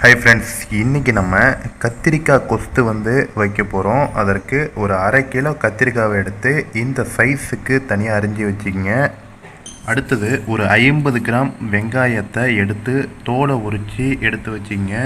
Hi friends, இன்றைக்கி நம்ம கத்திரிக்காய் கொஸ்து வைக்க போகிறோம். அதற்கு ஒரு அரை கிலோ கத்திரிக்காவை எடுத்து இந்த சைஸுக்கு தனியாக அரிஞ்சு வச்சுக்கிங்க. அடுத்தது ஒரு 50 கிராம் வெங்காயத்தை எடுத்து தோலை உரித்து எடுத்து வச்சுக்கிங்க.